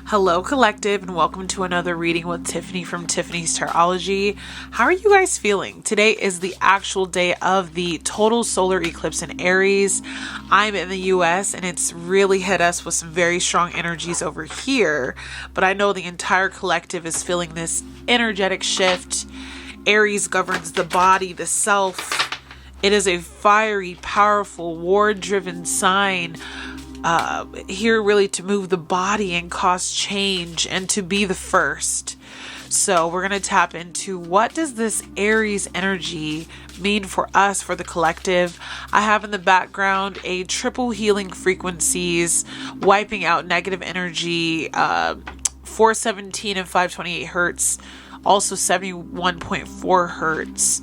Hello collective, and welcome to another reading with Tiffany from Tiffany's Tarology. How are you guys feeling? Today is the actual day of the total solar eclipse in Aries. I'm in the US and it's really hit us with some very strong energies over here, but I know the entire collective is feeling this energetic shift. Aries governs the body, the self. It is a fiery, powerful, war-driven sign. Here really to move the body and cause change and to be the first. So we're going to tap into what does this Aries energy mean for us, for the collective. I have in the background a triple healing frequencies, wiping out negative energy, 417 and 528 hertz, also 71.4 hertz,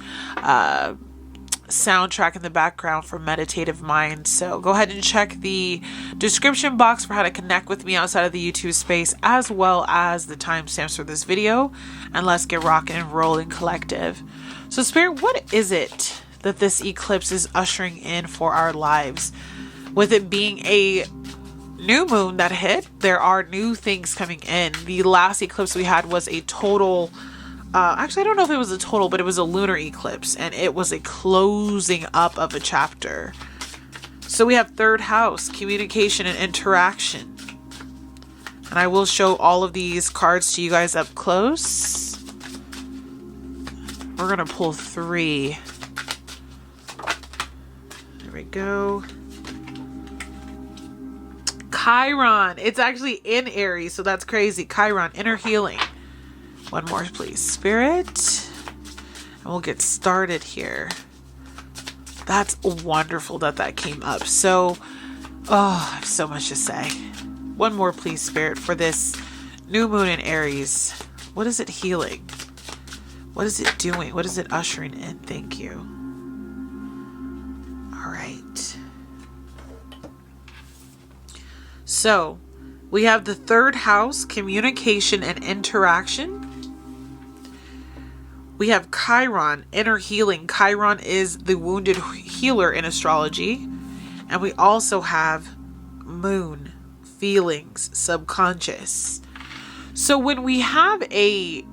soundtrack in the background for meditative minds. So go ahead and check the description box for how to connect with me outside of the YouTube space, as well as the timestamps for this video, and let's get rocking and rolling collective. So Spirit, what is it that this eclipse is ushering in for our lives? With it being a new moon that hit, there are new things coming in. The last eclipse we had was a total actually, I don't know if it was a total, but it was a lunar eclipse, and it was a closing up of a chapter. So we have third house, communication and interaction. And I will show all of these cards to you guys up close. We're going to pull 3. There we go. Chiron. It's actually in Aries, so that's crazy. Chiron, inner healing. One more, please, Spirit. And we'll get started here. That's wonderful that came up. So, I have so much to say. One more, please, Spirit, for this new moon in Aries. What is it healing? What is it doing? What is it ushering in? Thank you. All right. So, we have the third house, communication and interaction. We have Chiron, inner healing. Chiron is the wounded healer in astrology. And we also have moon, feelings, subconscious. So when we have a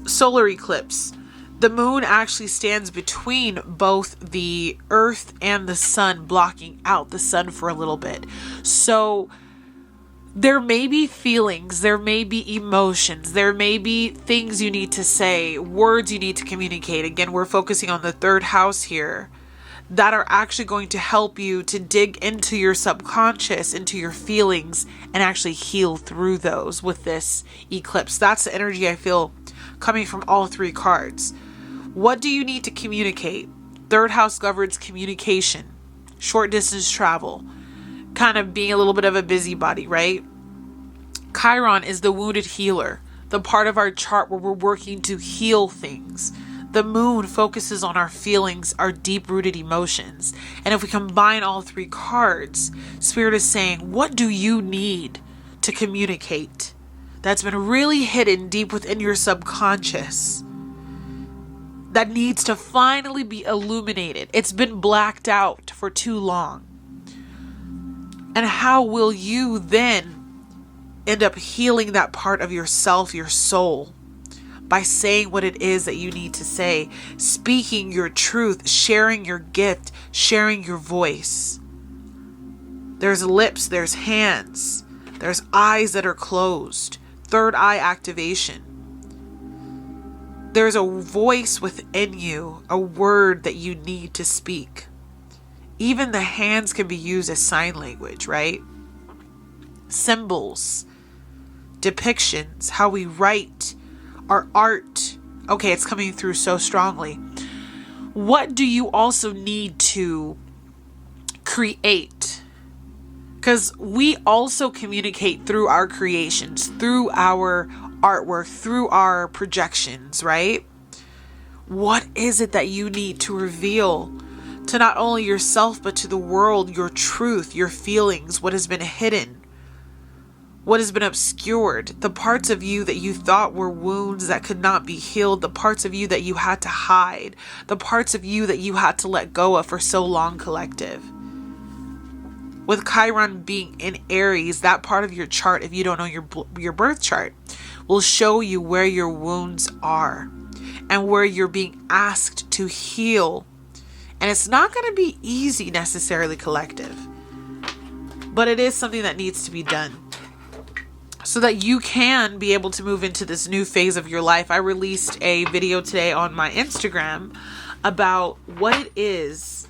solar eclipse, the moon actually stands between both the earth and the sun, blocking out the sun for a little bit. So there may be feelings, there may be emotions, there may be things you need to say, words you need to communicate. Again, we're focusing on the third house here, that are actually going to help you to dig into your subconscious, into your feelings, and actually heal through those with this eclipse. That's the energy I feel coming from all 3 cards. What do you need to communicate? Third house governs communication, short distance travel, kind of being a little bit of a busybody, right? Chiron is the wounded healer, the part of our chart where we're working to heal things. The moon focuses on our feelings, our deep-rooted emotions. And if we combine all 3 cards, Spirit is saying, what do you need to communicate that's been really hidden deep within your subconscious, that needs to finally be illuminated? It's been blacked out for too long. And how will you then end up healing that part of yourself, your soul, by saying what it is that you need to say, speaking your truth, sharing your gift, sharing your voice. There's lips, there's hands, there's eyes that are closed, third eye activation. There's a voice within you, a word that you need to speak. Even the hands can be used as sign language, right? Symbols, depictions, how we write, our art. Okay, it's coming through so strongly. What do you also need to create? Because we also communicate through our creations, through our artwork, through our projections, right? What is it that you need to reveal to not only yourself, but to the world, your truth, your feelings, what has been hidden, what has been obscured, the parts of you that you thought were wounds that could not be healed, the parts of you that you had to hide, the parts of you that you had to let go of for so long, collective. With Chiron being in Aries, that part of your chart, if you don't know your birth chart, will show you where your wounds are and where you're being asked to heal. And it's not going to be easy necessarily, collective, but it is something that needs to be done so that you can be able to move into this new phase of your life. I released a video today on my Instagram about what it is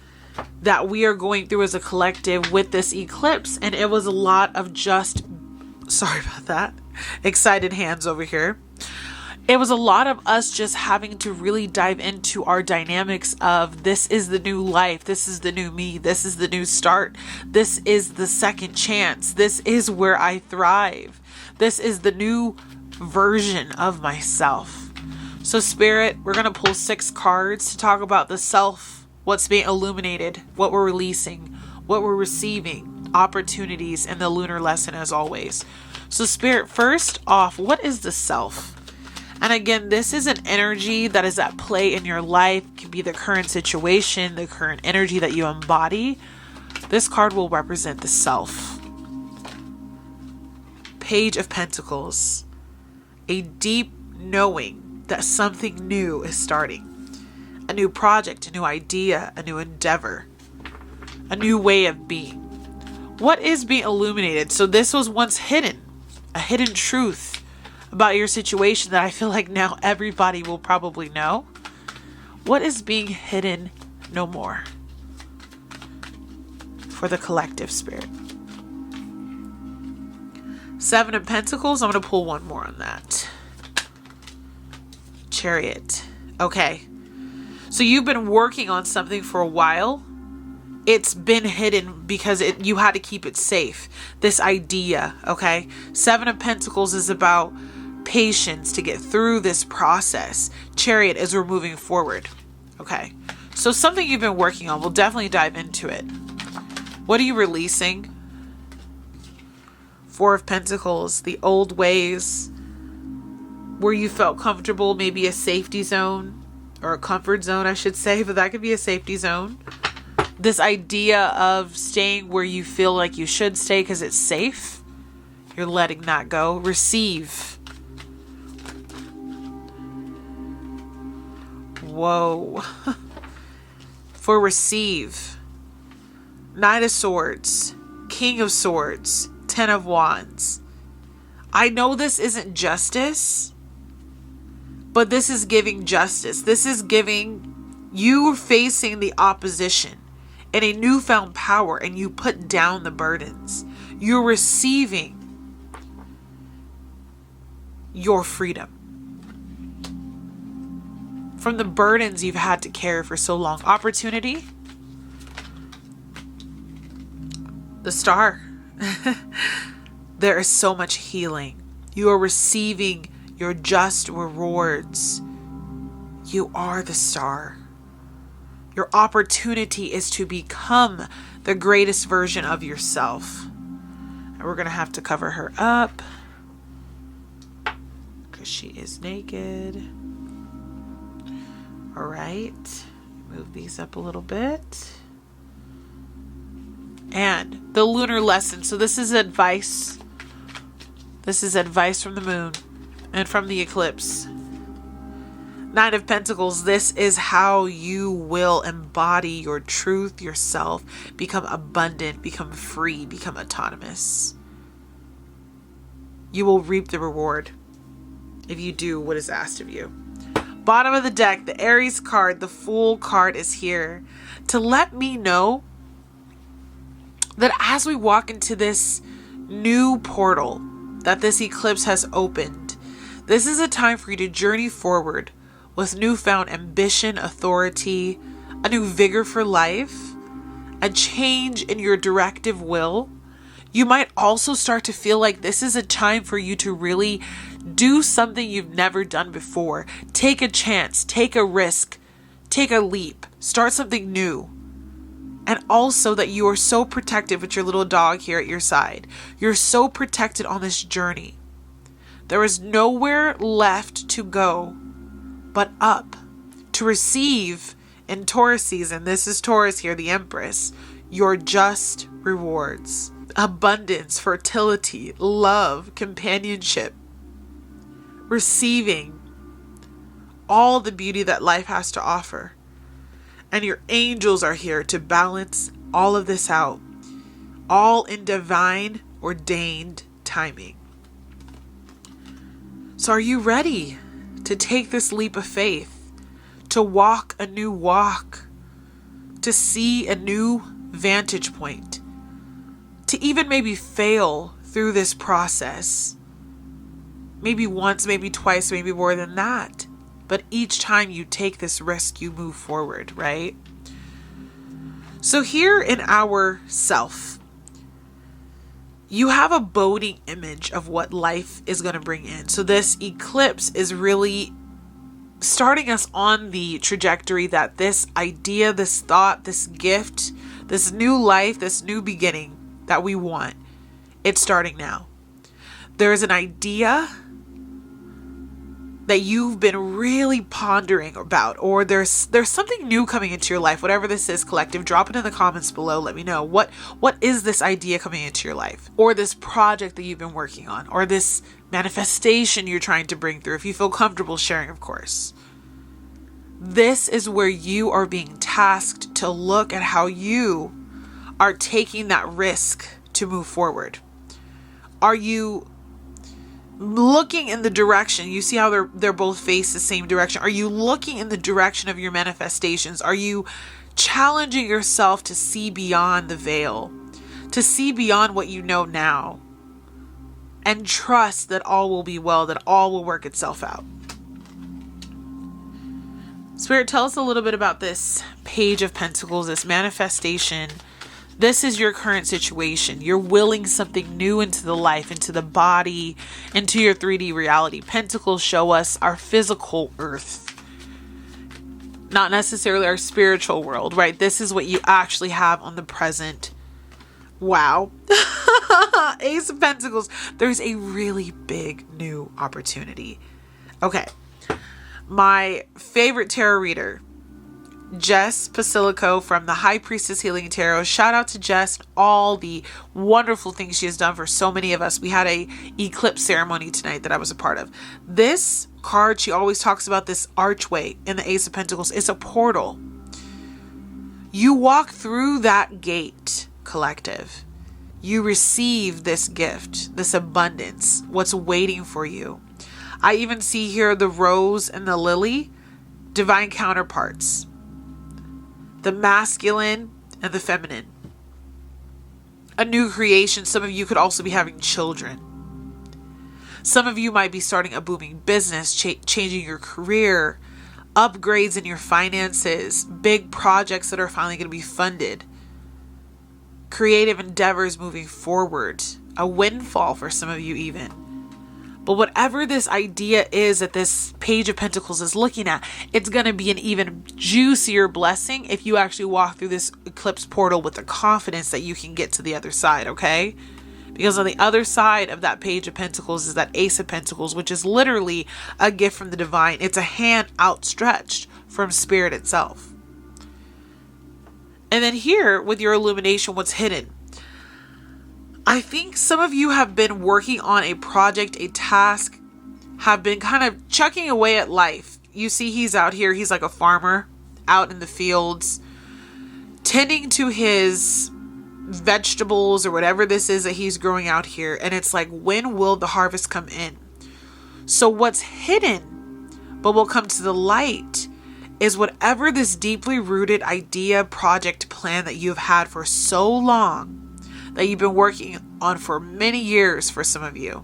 that we are going through as a collective with this eclipse. And it was a lot of just, sorry about that, excited hands over here. It was a lot of us just having to really dive into our dynamics of, this is the new life. This is the new me. This is the new start. This is the second chance. This is where I thrive. This is the new version of myself. So Spirit, we're going to pull 6 cards to talk about the self, what's being illuminated, what we're releasing, what we're receiving, opportunities, and the lunar lesson as always. So Spirit, first off, what is the self? And again, this is an energy that is at play in your life. It can be the current situation, the current energy that you embody. This card will represent the self. Page of Pentacles. A deep knowing that something new is starting. A new project, a new idea, a new endeavor, a new way of being. What is being illuminated? So this was once hidden, a hidden truth about your situation that I feel like now everybody will probably know. What is being hidden no more for the collective, Spirit? 7 of Pentacles. I'm going to pull one more on that. Chariot. Okay. So you've been working on something for a while. It's been hidden because you had to keep it safe. This idea, okay? 7 of Pentacles is about patience to get through this process. Chariot is we're moving forward, okay? So something you've been working on, we'll definitely dive into it. What are you releasing? 4 of Pentacles, the old ways where you felt comfortable, maybe a safety zone. Or a comfort zone, I should say, but that could be a safety zone. This idea of staying where you feel like you should stay because it's safe. You're letting that go. Receive. Whoa. For receive. Knight of Swords. King of Swords. 10 of Wands. I know this isn't justice, but this is giving justice. This is giving you facing the opposition in a newfound power, and you put down the burdens. You're receiving your freedom from the burdens you've had to carry for so long. Opportunity. The Star. There is so much healing. You are receiving your just rewards. You are the Star. Your opportunity is to become the greatest version of yourself. And we're going to have to cover her up because she is naked. All right. Move these up a little bit. And the lunar lesson. So this is advice. This is advice from the moon and from the eclipse. 9 of Pentacles. This is how you will embody your truth, yourself, become abundant, become free, become autonomous. You will reap the reward if you do what is asked of you. Bottom of the deck, the Aries card, the Fool card is here to let me know that as we walk into this new portal that this eclipse has opened, this is a time for you to journey forward with newfound ambition, authority, a new vigor for life, a change in your directive will. You might also start to feel like this is a time for you to really do something you've never done before. Take a chance, take a risk, take a leap, start something new. And also that you are so protected with your little dog here at your side. You're so protected on this journey. There is nowhere left to go but up to receive in Taurus season. This is Taurus here, the Empress. your just rewards. Abundance, fertility, love, companionship, receiving all the beauty that life has to offer. And your angels are here to balance all of this out, all in divine ordained timing. So are you ready to take this leap of faith, to walk a new walk, to see a new vantage point, to even maybe fail through this process? Maybe once, maybe twice, maybe more than that. But each time you take this risk, you move forward, right? So here in our self, you have a boding image of what life is going to bring in. So this eclipse is really starting us on the trajectory that this idea, this thought, this gift, this new life, this new beginning that we want, it's starting now. There is an idea that you've been really pondering about, or there's something new coming into your life. Whatever this is, collective, drop it in the comments below. Let me know what is this idea coming into your life, or this project that you've been working on, or this manifestation you're trying to bring through, if you feel comfortable sharing, of course. This is where you are being tasked to look at how you are taking that risk to move forward. Are you looking in the direction? You see how they're both face the same direction. Are you looking in the direction of your manifestations? Are you challenging yourself to see beyond the veil, to see beyond what you know now, and trust that all will be well, that all will work itself out? Spirit, tell us a little bit about this Page of Pentacles, this manifestation. This is your current situation. You're willing something new into the life, into the body, into your 3D reality. Pentacles show us our physical earth, not necessarily our spiritual world, right? This is what you actually have on the present. Wow. Ace of Pentacles. There's a really big new opportunity. Okay. My favorite tarot reader, Jess Pasilico from the High Priestess Healing Tarot. Shout out to Jess, all the wonderful things she has done for so many of us. We had a eclipse ceremony tonight that I was a part of. This card, she always talks about this archway in the Ace of Pentacles. It's a portal. You walk through that gate, collective. You receive this gift, this abundance, what's waiting for you. I even see here the rose and the lily, divine counterparts. The masculine and the feminine. A new creation. Some of you could also be having children. Some of you might be starting a booming business, changing your career, upgrades in your finances, big projects that are finally going to be funded, creative endeavors moving forward, a windfall for some of you even. But whatever this idea is that this Page of Pentacles is looking at, it's going to be an even juicier blessing if you actually walk through this eclipse portal with the confidence that you can get to the other side, okay? Because on the other side of that Page of Pentacles is that Ace of Pentacles, which is literally a gift from the divine. It's a hand outstretched from Spirit itself. And then here, with your illumination, what's hidden? I think some of you have been working on a project, a task, have been kind of chucking away at life. You see he's out here, he's like a farmer out in the fields, tending to his vegetables or whatever this is that he's growing out here. And it's like, when will the harvest come in? So what's hidden, but will come to the light, is whatever this deeply rooted idea, project, plan that you've had for so long, that you've been working on for many years for some of you.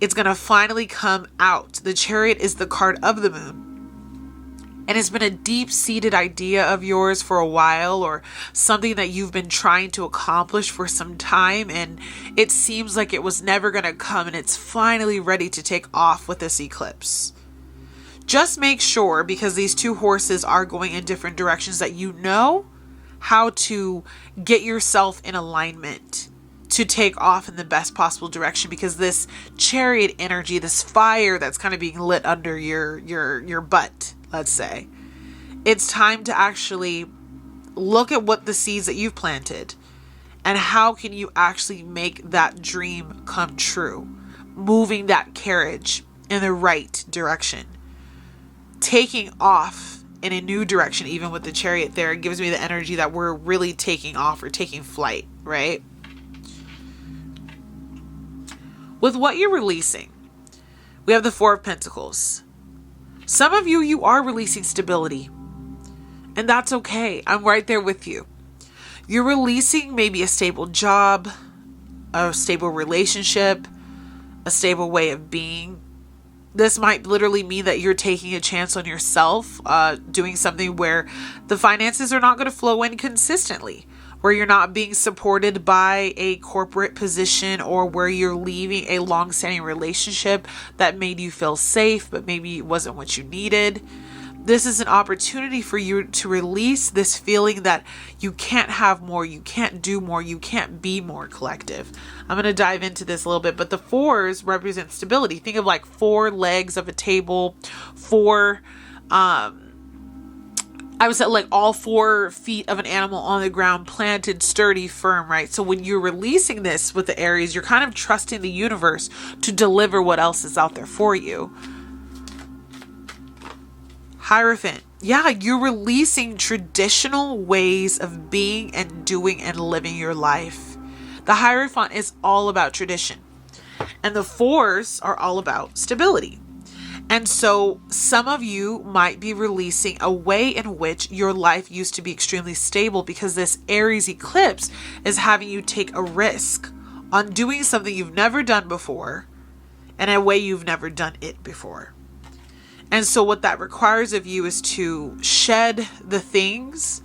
It's going to finally come out. The Chariot is the card of the moon. And it's been a deep-seated idea of yours for a while, or something that you've been trying to accomplish for some time, and it seems like it was never going to come, and it's finally ready to take off with this eclipse. Just make sure, because these two horses are going in different directions, that you know how to get yourself in alignment to take off in the best possible direction, because this Chariot energy, this fire that's kind of being lit under your butt, let's say, it's time to actually look at what the seeds that you've planted and how can you actually make that dream come true, moving that carriage in the right direction, taking off in a new direction. Even with the Chariot there, it gives me the energy that we're really taking off or taking flight, right? With what you're releasing, we have the Four of Pentacles. Some of you, you are releasing stability, and that's okay. I'm right there with you. You're releasing maybe a stable job, a stable relationship, a stable way of being. This might literally mean that you're taking a chance on yourself, doing something where the finances are not going to flow in consistently, where you're not being supported by a corporate position, or where you're leaving a long-standing relationship that made you feel safe, but maybe it wasn't what you needed. This is an opportunity for you to release this feeling that you can't have more, you can't do more, you can't be more collective. I'm going to dive into this a little bit, but the fours represent stability. Think of like 4 legs of a table, 4, I would say like all 4 feet of an animal on the ground, planted, sturdy, firm, right? So when you're releasing this with the Aries, you're kind of trusting the universe to deliver what else is out there for you. Hierophant. Yeah, you're releasing traditional ways of being and doing and living your life. The Hierophant is all about tradition, and the fours are all about stability. And so some of you might be releasing a way in which your life used to be extremely stable, because this Aries eclipse is having you take a risk on doing something you've never done before and a way you've never done it before. And so what that requires of you is to shed the things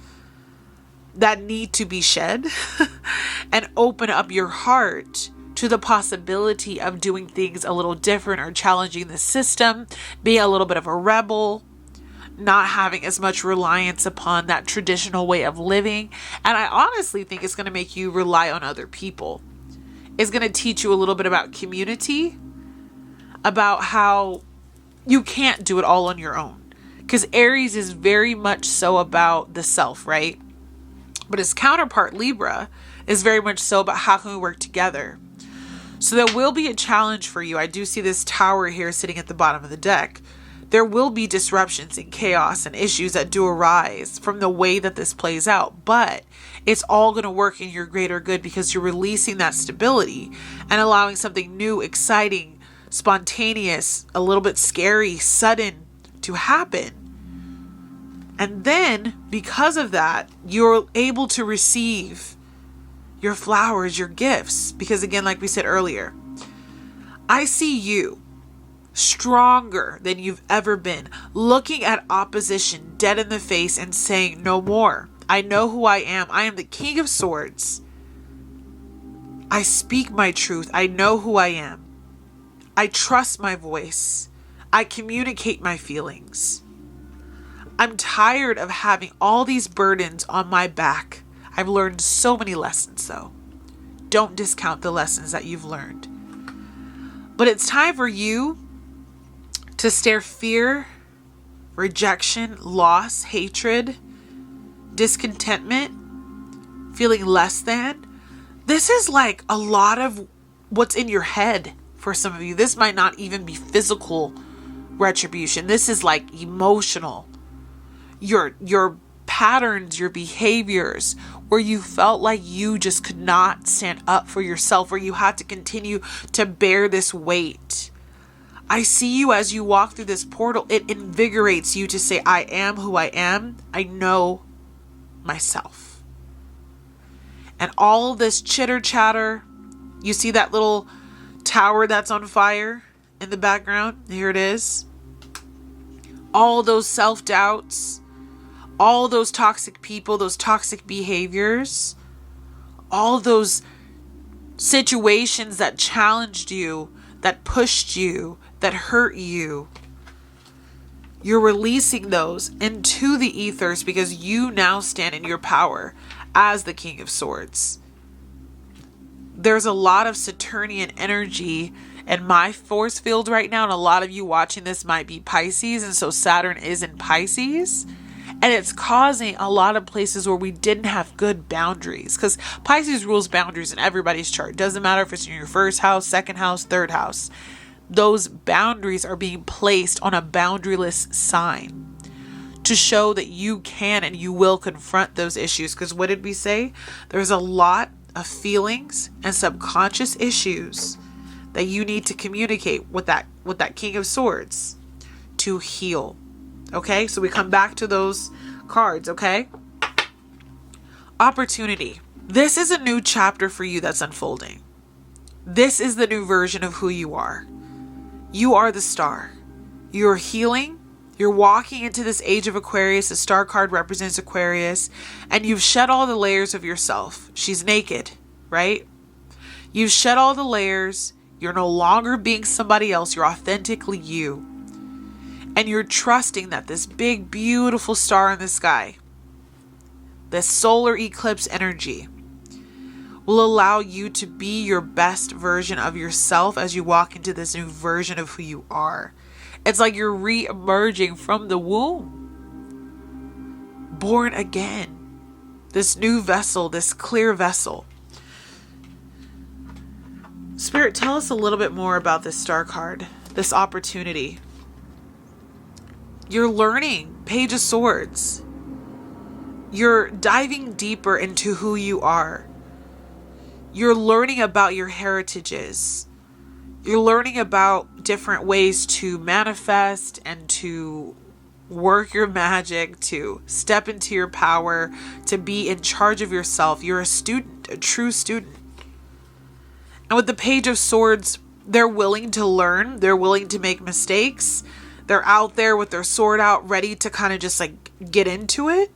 that need to be shed and open up your heart to the possibility of doing things a little different, or challenging the system, being a little bit of a rebel, not having as much reliance upon that traditional way of living. And I honestly think it's going to make you rely on other people. It's going to teach you a little bit about community, about how you can't do it all on your own. Because Aries is very much so about the self, right? But his counterpart, Libra, is very much so about how can we work together. So there will be a challenge for you. I do see this tower here sitting at the bottom of the deck. There will be disruptions and chaos and issues that do arise from the way that this plays out. But it's all going to work in your greater good, because you're releasing that stability and allowing something new, exciting, spontaneous, a little bit scary, sudden to happen. And then because of that, you're able to receive your flowers, your gifts. Because again, like we said earlier, I see you stronger than you've ever been, looking at opposition dead in the face and saying, no more. I know who I am. I am the King of Swords. I speak my truth. I know who I am. I trust my voice. I communicate my feelings. I'm tired of having all these burdens on my back. I've learned so many lessons, though. Don't discount the lessons that you've learned. But it's time for you to stare fear, rejection, loss, hatred, discontentment, feeling less than. This is like a lot of what's in your head. For some of you, this might not even be physical retribution. This is like emotional. Your patterns, your behaviors, where you felt like you just could not stand up for yourself, where you had to continue to bear this weight. I see you as you walk through this portal. It invigorates you to say, I am who I am. I know myself. And all this chitter chatter, you see that little tower that's on fire in the background? Here it is. All those self-doubts, all those toxic people, those toxic behaviors, all those situations that challenged you, that pushed you, that hurt you. You're releasing those into the ethers, because you now stand in your power as the King of Swords. There's a lot of Saturnian energy in my force field right now, and a lot of you watching this might be Pisces, and so Saturn is in Pisces, And it's causing a lot of places where we didn't have good boundaries, because Pisces rules boundaries in everybody's chart. Doesn't matter if it's in your first house, second house, third house. Those boundaries are being placed on a boundaryless sign to show that you can and you will confront those issues. Because what did we say? There's a lot of feelings and subconscious issues that you need to communicate with that King of Swords to heal. Okay, so we come back to those cards, okay? Opportunity. This is a new chapter for you that's unfolding. This is the new version of who you are. You are the star. You're healing. You're walking into this age of Aquarius. The star card represents Aquarius. And you've shed all the layers of yourself. She's naked, right? You've shed all the layers. You're no longer being somebody else. You're authentically you. And you're trusting that this big, beautiful star in the sky, this solar eclipse energy, will allow you to be your best version of yourself as you walk into this new version of who you are. It's like you're re-emerging from the womb, born again. This new vessel, this clear vessel. Spirit, tell us a little bit more about this star card, this opportunity. You're learning, Page of Swords. You're diving deeper into who you are. You're learning about your heritages. You're learning about different ways to manifest and to work your magic, to step into your power, to be in charge of yourself. You're a student, a true student. And with the Page of Swords, they're willing to learn. They're willing to make mistakes. They're out there with their sword out, ready to kind of just like get into it.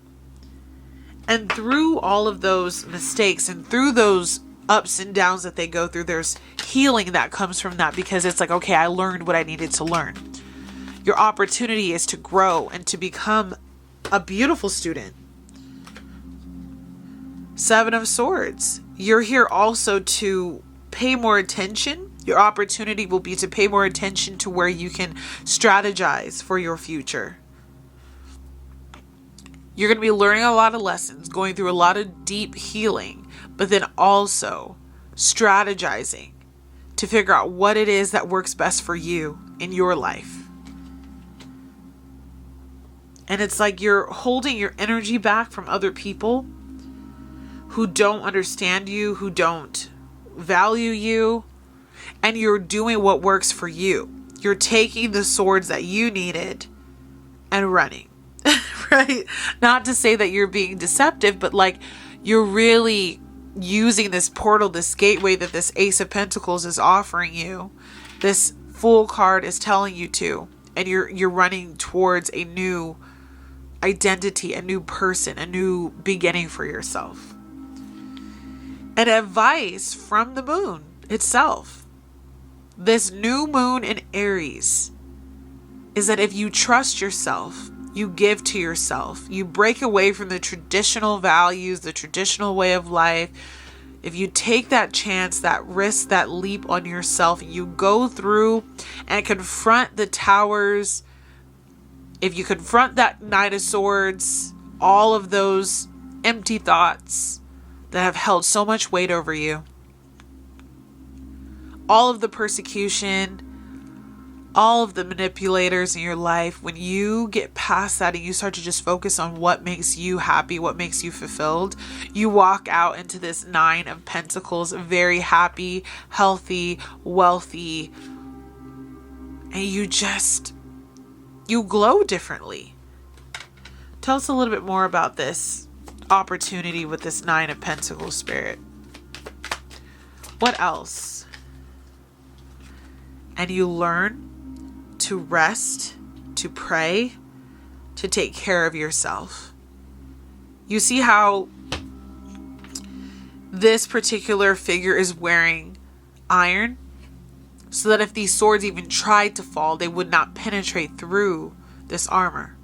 And through all of those mistakes and through those ups and downs that they go through, there's healing that comes from that, because it's like, okay, I learned what I needed to learn. Your opportunity is to grow and to become a beautiful student. Seven of Swords. You're here also to pay more attention. Your opportunity will be to pay more attention to where you can strategize for your future. You're going to be learning a lot of lessons, going through a lot of deep healing, but then also strategizing to figure out what it is that works best for you in your life. And it's like you're holding your energy back from other people who don't understand you, who don't value you. And you're doing what works for you. You're taking the swords that you needed and running, right? Not to say that you're being deceptive, but like you're really using this portal, this gateway that this Ace of Pentacles is offering you. This Fool card is telling you to, and you're running towards a new identity, a new person, a new beginning for yourself. And advice from the moon itself. This new moon in Aries is that if you trust yourself, you give to yourself, you break away from the traditional values, the traditional way of life. If you take that chance, that risk, that leap on yourself, you go through and confront the towers. If you confront that Knight of Swords, all of those empty thoughts that have held so much weight over you, all of the persecution, all of the manipulators in your life, when you get past that and you start to just focus on what makes you happy, what makes you fulfilled, you walk out into this Nine of Pentacles, very happy, healthy, wealthy, and you glow differently. Tell us a little bit more about this opportunity with this Nine of Pentacles, Spirit. What else? And you learn to rest, to pray, to take care of yourself. You see how this particular figure is wearing iron, so that if these swords even tried to fall, they would not penetrate through this armor.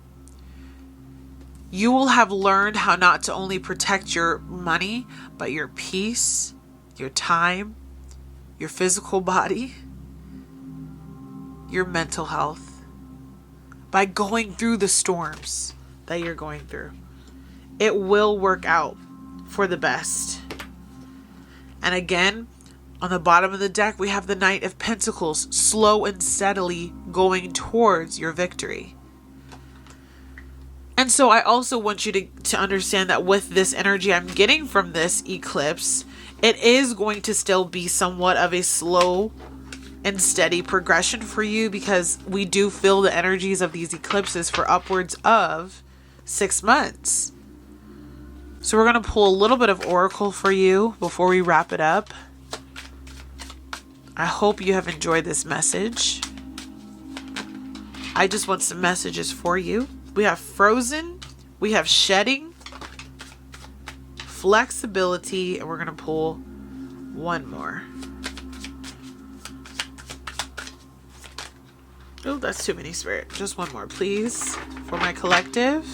You will have learned how not to only protect your money, but your peace, your time, your physical body, your mental health, by going through the storms, that you're going through. It will work out for the best. And again, on the bottom of the deck, we have the Knight of Pentacles, slow and steadily going towards your victory. And so I also want you to understand that with this energy I'm getting from this eclipse, it is going to still be somewhat of a slow and steady progression for you, because we do feel the energies of these eclipses for upwards of 6 months. So we're going to pull a little bit of oracle for you before we wrap it up. I hope you have enjoyed this message. I just want some messages for you. We have frozen, we have shedding, flexibility, and we're going to pull one more. Oh, that's too many, Spirit. Just one more, please, for my collective.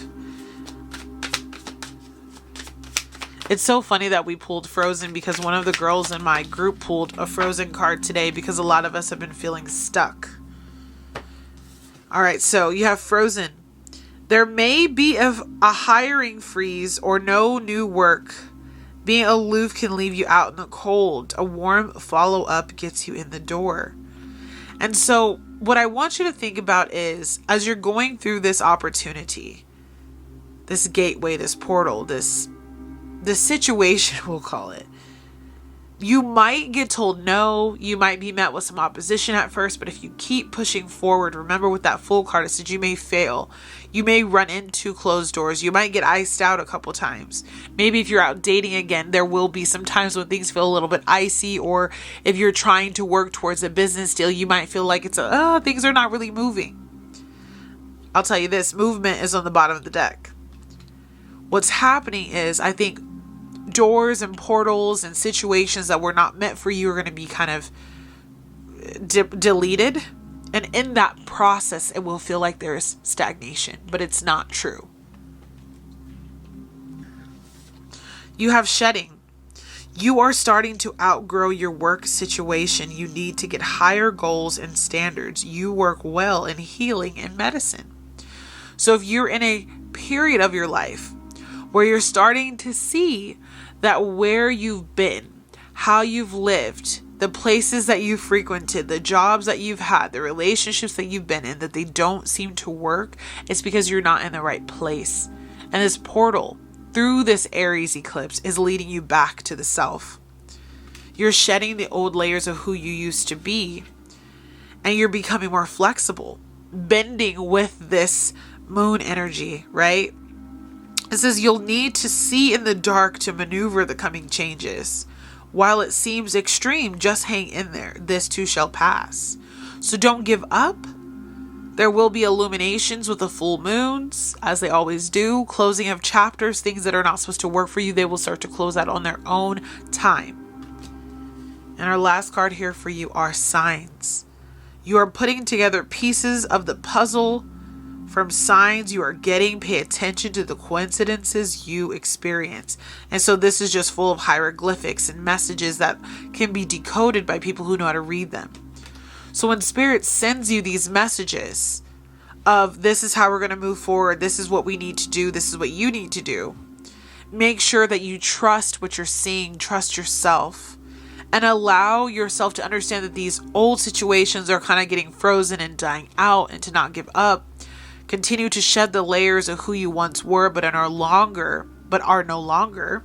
It's so funny that we pulled frozen, because one of the girls in my group pulled a frozen card today, because a lot of us have been feeling stuck. All right, so you have frozen. There may be a hiring freeze or no new work. Being aloof can leave you out in the cold. A warm follow-up gets you in the door. And so what I want you to think about is, as you're going through this opportunity, this gateway, this portal, this situation, we'll call it, you might get told no, you might be met with some opposition at first, but if you keep pushing forward, remember with that Fool card, it said you may fail. You may run into closed doors. You might get iced out a couple times. Maybe if you're out dating again, there will be some times when things feel a little bit icy, or if you're trying to work towards a business deal, you might feel like things are not really moving. I'll tell you this, movement is on the bottom of the deck. What's happening is, I think doors and portals and situations that were not meant for you are going to be kind of deleted. And in that process, it will feel like there's stagnation, but it's not true. You have shedding. You are starting to outgrow your work situation. You need to get higher goals and standards. You work well in healing and medicine. So if you're in a period of your life where you're starting to see that where you've been, how you've lived, the places that you've frequented, the jobs that you've had, the relationships that you've been in, that they don't seem to work, it's because you're not in the right place. And this portal, through this Aries eclipse, is leading you back to the self. You're shedding the old layers of who you used to be, and you're becoming more flexible, bending with this moon energy, right? It says you'll need to see in the dark to maneuver the coming changes. While it seems extreme, just hang in there. This too shall pass. So don't give up. There will be illuminations with the full moons, as they always do. Closing of chapters, things that are not supposed to work for you, they will start to close out on their own time. And our last card here for you are signs. You are putting together pieces of the puzzle from signs you are getting. Pay attention to the coincidences you experience. And so this is just full of hieroglyphics and messages that can be decoded by people who know how to read them. So when Spirit sends you these messages of this is how we're going to move forward, this is what we need to do, this is what you need to do, make sure that you trust what you're seeing, trust yourself, and allow yourself to understand that these old situations are kind of getting frozen and dying out, and to not give up. Continue to shed the layers of who you once were, but are no longer.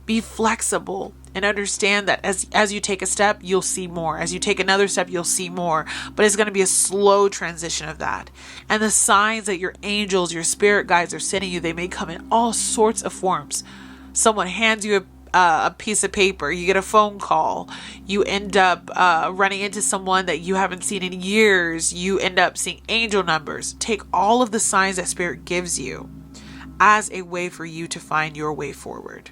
Be flexible and understand that as you take a step, you'll see more. As you take another step, you'll see more. But it's going to be a slow transition of that. And the signs that your angels, your spirit guides are sending you, they may come in all sorts of forms. Someone hands you a piece of paper, you get a phone call, you end up running into someone that you haven't seen in years, you end up seeing angel numbers. Take all of the signs that Spirit gives you as a way for you to find your way forward.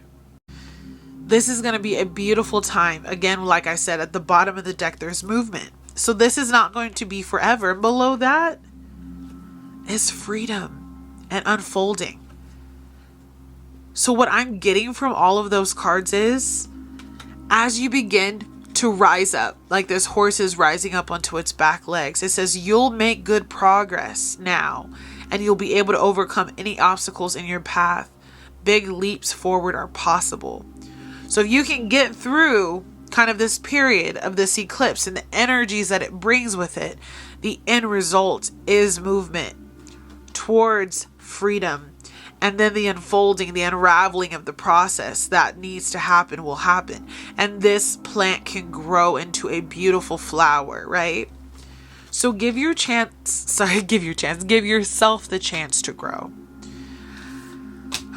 This is going to be a beautiful time. Again, like I said, at the bottom of the deck there's movement, so this is not going to be forever. Below that is freedom and unfolding. So what I'm getting from all of those cards is, as you begin to rise up, like this horse is rising up onto its back legs, it says you'll make good progress now, and you'll be able to overcome any obstacles in your path. Big leaps forward are possible. So if you can get through kind of this period of this eclipse and the energies that it brings with it, the end result is movement towards freedom. And then the unfolding, the unraveling of the process that needs to happen will happen. And this plant can grow into a beautiful flower, right? So give yourself the chance to grow.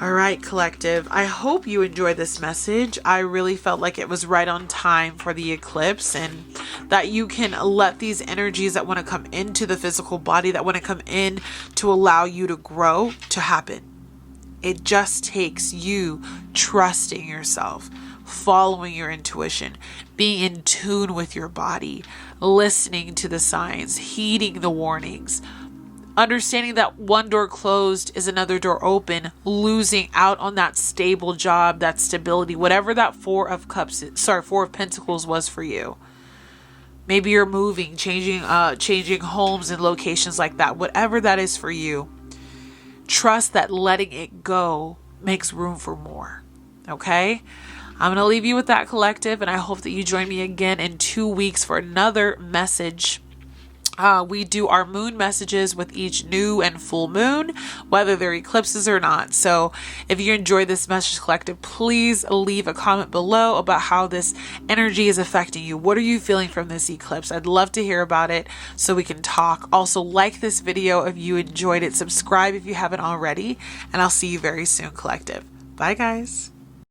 All right, collective. I hope you enjoyed this message. I really felt like it was right on time for the eclipse, and that you can let these energies that want to come into the physical body, that want to come in to allow you to grow, to happen. It just takes you trusting yourself, following your intuition, being in tune with your body, listening to the signs, heeding the warnings, understanding that one door closed is another door open, losing out on that stable job, that stability, whatever that Four of Pentacles was for you. Maybe you're moving, changing homes and locations like that. Whatever that is for you, trust that letting it go makes room for more. Okay? I'm going to leave you with that, collective, and I hope that you join me again in 2 weeks for another message. We do our moon messages with each new and full moon, whether they're eclipses or not. So if you enjoyed this message, collective, please leave a comment below about how this energy is affecting you. What are you feeling from this eclipse? I'd love to hear about it so we can talk. Also, like this video if you enjoyed it. Subscribe if you haven't already. And I'll see you very soon, collective. Bye, guys.